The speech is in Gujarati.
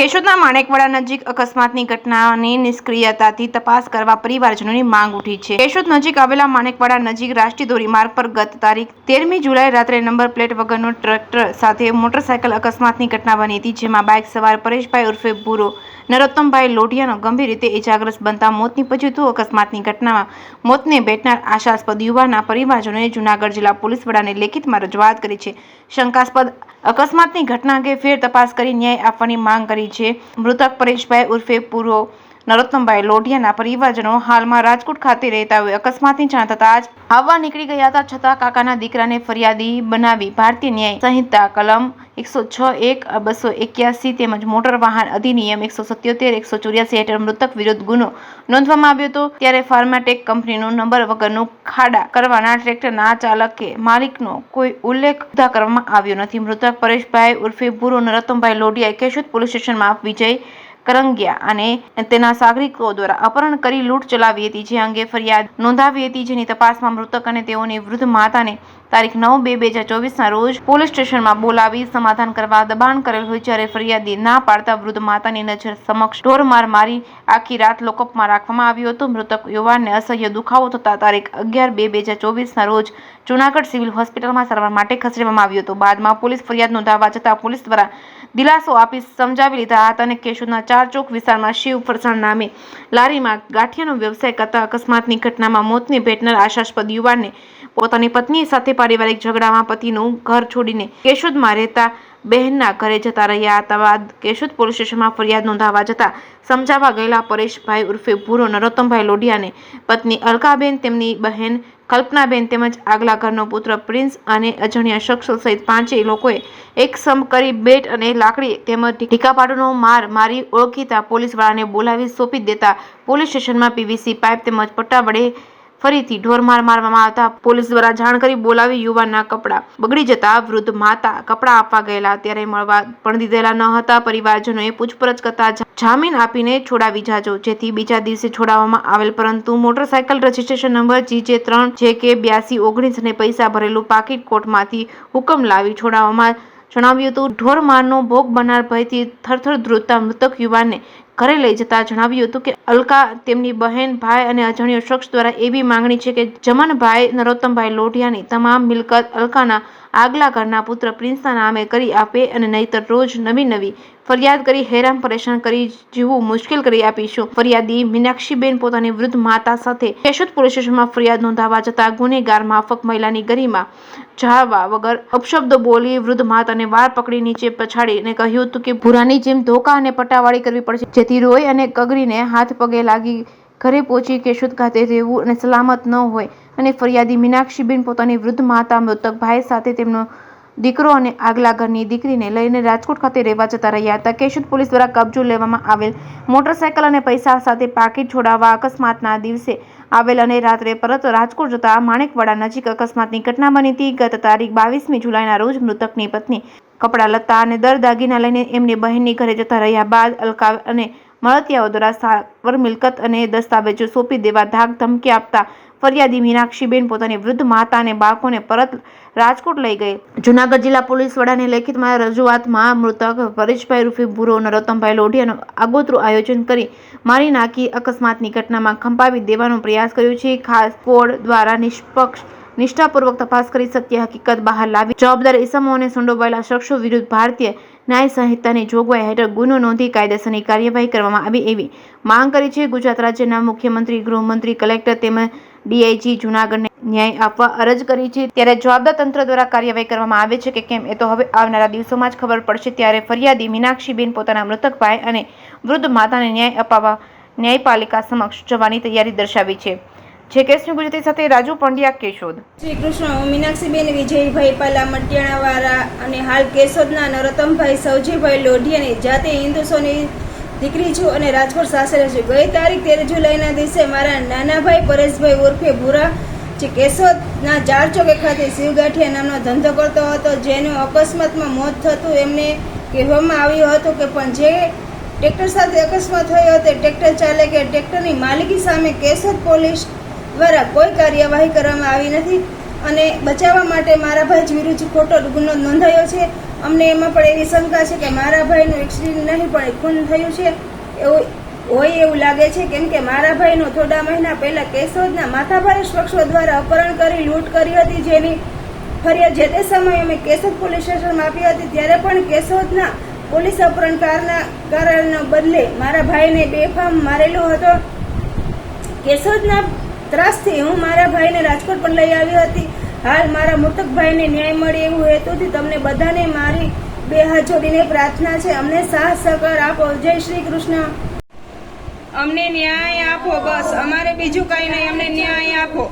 કેશોદના માણેકવાડા નજીક અકસ્માતની ઘટનાની નિષ્ક્રિયતાથી તપાસ કરવા પરિવારજનોની માંગ ઉઠી છે। કેશોદ નજીક આવેલા માણેકવાડા નજીક રાષ્ટ્રીય ધોરીમાર્ગ પર ગત તારીખ 13મી જુલાઈ રાત્રે નંબર પ્લેટ વગરનો ટ્રેક્ટર સાથે મોટરસાયકલ અકસ્માતની ઘટના બની હતી, જેમાં બાઇક સવાર પરેશભાઈ ઉર્ફે ભૂરો નરોત્તમભાઈ લોઢિયાનો ગંભીર રીતે ઇજાગ્રસ્ત બનતા મોત નીપજ્યું હતું। અકસ્માતની ઘટનામાં મોતને ભેટનાર આશાસ્પદ યુવાનના પરિવારજનોએ જૂનાગઢ જિલ્લા પોલીસ વડાને લેખિતમાં રજૂઆત કરી છે। શંકાસ્પદ અકસ્માતની ઘટના અંગે ફેર તપાસ કરી ન્યાય આપવાની માંગ કરી છે। મૃતક પરેશભાઈ ઉર્ફે પૂરો નરોત્તમભાઈ લોઢિયાના પરિવારજનો હાલમાં રાજકોટ ખાતે રહેતા હોય અકસ્માતની જાણ થતાં જ આવવા નીકળી ગયા હતા, છતાં કાકાના દીકરાને ફરિયાદી બનાવી ભારતીય ન્યાય સંહિતા કલમ 106(1), 281 તેમજ મોટર વાહન અધિનિયમ 177, 184 હેઠળ મૃતક વિરુદ્ધ ગુનો નોંધવામાં આવ્યો હતો। ત્યારે ફાર્માટેક કંપનીનું નંબર વગરનું ખાડા કરવાના ટ્રેક્ટરના ચાલકે માલિકનો કોઈ ઉલ્લેખ કરવામાં આવ્યો નથી। મૃતક પરેશભાઈ ઉર્ફે ભૂરો નરોત્તમભાઈ લોઢિયાએ કેશોદ પોલીસ સ્ટેશનમાં વિજય કરંગિયા અને તેના સાગરિકો દ્વારા અપહરણ કરી લૂંટ ચલાવી હતી, જે અંગે ફરિયાદ નોંધાવી હતી, જેની તપાસમાં મૃતક અને તેઓની વૃદ્ધ માતાને તારીખ 9/2/2024ના રોજ પોલીસ સ્ટેશનમાં બોલાવી સમાધાન કરવા દબાણ કરેલ હોય, જ્યારે ફરિયાદી ના પાડતા વૃદ્ધ માતાની નજર સમક્ષ ઢોરમાર મારી આખી રાત લોકઅપમાં રાખવામાં આવ્યો હતો। મૃતક યુવાનને અસહ્ય દુખાવો થતા તારીખ 11/2/2024ના રોજ જૂનાગઢ સિવિલ હોસ્પિટલમાં સારવાર માટે ખસેડવામાં આવ્યો હતો। બાદમાં પોલીસ ફરિયાદ નોંધાવવા છતાં પોલીસ દ્વારા દિલાસો આપી સમજાવી લીધા હતા અને કેશોદના 4 ચોક વિસ્તારમાં શિવ ફરસાણ નામે લારીમાં ગાંઠિયાનો વ્યવસાય કરતા અકસ્માતની ઘટનામાં મોતને ભેટનાર આશાસ્પદ યુવાનને પોતાની પત્ની સાથે પારિવારિક ઝઘડામાં પતિનું ઘર છોડીને કેશોદમાં રહેતા બહેનના ઘરે જતા રહ્યા હતા। બાદ કેશોદ પોલીસ સ્ટેશનમાં ફરિયાદ નોંધાવવા જતાં સમજાવવા ગયેલા પરેશભાઈ ઉર્ફે ભૂરો નરોત્તમભાઈ લોઢિયાને પત્ની અલકાબેન, તેમની બહેન કલ્પનાબેન તેમજ આગલા ઘરનો પુત્ર પ્રિન્સ અને અજાણ્યા શખ્સો સહિત 5 લોકોએ એકસમ કરી બેટ અને લાકડી તેમજ ઢીકાપાટોનો માર મારી ઓળખીતા પોલીસ વાળાને બોલાવી સોંપી દેતા પોલીસ સ્ટેશનમાં પીવીસી પાઇપ તેમજ પટ્ટા વડે ફરીથી ઢોરમાર મારવામાં આવતા પોલીસ દ્વારા જાણ કરી બોલાવી યુવાનના કપડાં બગડી જતા વૃદ્ધ માતા કપડાં આપવા ગયેલા ત્યારે મળવા પણ દીધેલા ન હતા। પરિવારજનોએ પૂછપરછ કરતા જામીન આપીને છોડાવી જાજો, જેથી બીજા દિવસે છોડાવવામાં આવેલ, પરંતુ મોટરસાયકલ રજીસ્ટ્રેશન નંબર GJ3JK8219 અને પૈસા ભરેલું પાકીટ કોર્ટમાંથી હુકમ લાવી છોડાવવામાં જણાવ્યું હતું। ઢોરમારનો ભોગ બનનાર ભયથી થરથર ધ્રુજતા મૃતક યુવાનને ઘરે લઈ જતા જણાવ્યું હતું કે અલકા, તેમની બહેન, ભાઈ અને અજાણ્યો શખ્સ દ્વારા એવી માંગણી છે કે જમનભાઈ નરોત્તમભાઈ લોઢિયાની તમામ મિલકત અલકાના આગલા ઘરના પુત્ર પ્રિન્સના નામે કરી આપે અને નહીતર રોજ નવી ફરિયાદ કરી હેરાન પરેશાન કરી જીવવું મુશ્કેલ કરી આપીશું। ફરિયાદી મીનાક્ષીબેન પોતાની વૃદ્ધ માતા સાથે કેશોદ પોલીસ સ્ટેશનમાં ફરિયાદ નોંધાવવા જતાં ગુનેગાર માફક મહિલાની ગરિમા જાળવવા વગર અપશબ્દો બોલી વૃદ્ધ માતાને વાળ પકડી નીચે પછાડીને કહ્યું હતું કે ભૂરાની જેમ ધોકા અને પટ્ટાવાળી કરવી પડશે, જેથી રોઈ અને કગરીને હાથ પગે લાગી ઘરે પહોંચી કેશોદ ખાતે રહેવું અને સલામત ન હોય અને ફરિયાદી મીનાક્ષીબેન પોતાની વૃદ્ધ માતા, મૃતક ભાઈ સાથે તેમનો દીકરો અને આગલા ઘરની દીકરીને લઈને રાજકોટ ખાતે રહેવા જતા રહ્યા હતા। કેશોદ પોલીસ દ્વારા કબજો લેવામાં આવેલ મોટરસાયકલ અને પૈસા સાથે પાકીટ છોડાવવા અકસ્માતના દિવસે આવેલ અને રાત્રે પરત રાજકોટ જતા માણેકવાડા નજીક અકસ્માતની ઘટના બની હતી। ગત તારીખ 22મી જુલાઈના રોજ મૃતકની પત્ની કપડાં લત્તા અને દાગીના લઈને એમની બહેનની ઘરે જતા રહ્યા બાદ અલકા અને મળતિયાઓ દ્વારા સ્થાવર મિલકત અને દસ્તાવેજો સોંપી દેવા ધાક ધમકી આપતા ફરિયાદી મીનાક્ષીબેન પોતાની વૃદ્ધ માતા અને બાળકોને પરત રાજકોટ લઈ ગઈ। જૂનાગઢ જિલ્લા પોલીસ વડાને લેખિતમાં રજૂઆતમાં મૃતક પરેશભાઈ ઉર્ફે ભૂરો નરોત્તમભાઈ લોઢિયાનું આગોતરું આયોજન કરી મારી નાખી અકસ્માતની ઘટનામાં ખંભાવી દેવાનો પ્રયાસ કર્યો છે। ખાસ સ્ક્વોડ દ્વારા નિષ્ઠાપૂર્વક તપાસ કરી સત્ય હકીકત બહાર લાવી જવાબદાર ઇસમો અને સંડોવાયેલા શખ્સો વિરુદ્ધ ભારતીય ન્યાય સંહિતાની જોગવાઈ હેઠળ ગુનો નોંધી કાયદેસરની કાર્યવાહી કરવામાં આવે એવી માંગ કરી છે। ગુજરાત રાજ્યના મુખ્યમંત્રી, ગૃહમંત્રી, કલેક્ટર તેમજ ડીઆઈજી જૂનાગઢને ન્યાય આપવા અરજ કરી છે, ત્યારે જવાબદાર તંત્ર દ્વારા કાર્યવાહી કરવામાં આવે છે કે કેમ એ તો હવે આવનારા દિવસોમાં જ ખબર પડશે। ત્યારે ફરિયાદી મીનાક્ષીબેન પોતાના મૃતક ભાઈ અને વૃદ્ધ માતાને ન્યાય અપાવવા ન્યાયપાલિકા સમક્ષ જવાની તૈયારી દર્શાવી છે। જેકેએસની ગુજરાતી સાથે રાજુ પંડ્યા, કેશોદ। શ્રી કૃષ્ણ। હું મીનાક્ષીબેન વિજયભાઈ પાલા મટિયાણાવાળા અને હાલ કેશોદના નરોત્તમભાઈ સૌજીભાઈ લોઢિયાની જાતે હિન્દુસોની દીકરી છું અને રાજકોટ સાસરે છું। ગઈ તારીખ 13 જુલાઈના દિવસે મારા નાના ભાઈ પરેશભાઈ ઉર્ફે ભૂરા જે કેશોદના 4 ચોકે ખાતે શિવગાંઠિયા નામનો ધંધો કરતો હતો, જેનું અકસ્માતમાં મોત થતું એમને કહેવામાં આવ્યું હતું કે પણ જે ટ્રેક્ટર સાથે અકસ્માત થયો હતો ટ્રેક્ટર ચાલકે ટ્રેક્ટરની માલિકી સામે કેશોદ પોલીસ દ્વારા કોઈ કાર્યવાહી કરવામાં આવી નથી અને બચાવવા માટે મારા ભાઈ વિરુદ્ધ ખોટો ગુનો નોંધાયો છે અમને એમાં પણ એવી શંકા છે કે મારા ભાઈનું એક્સિડન્ટ નહીં પણ ખૂન થયું છે એવું હોય એવું લાગે છે, કેમ કે મારા ભાઈનું થોડા મહિના પહેલા કેશોદના માથાભારે શખ્સો દ્વારા અપહરણ કરી લૂંટ કરી હતી, જેની ફરિયાદ જે તે સમયે અમે કેશોદ પોલીસ સ્ટેશનમાં આપી હતી. ત્યારે પણ કેશોદના પોલીસ અપહરણકારના કારણના બદલે મારા ભાઈને બેફામ મારેલો હતો. કેશોદના ત્રાસથી હું મારા ભાઈને રાજકોટ પણ લઈ આવી હતી. હાલ મારા મૃતક ભાઈને ન્યાય મળે એવું હેતુથી તમને બધાને મારી બે હાથ જોડીને પ્રાર્થના છે. અમને સાથ સહકાર આપો. જય શ્રી કૃષ્ણ. અમને ન્યાય આપો, બસ અમારે બીજું કઈ નહીં, અમને ન્યાય આપો.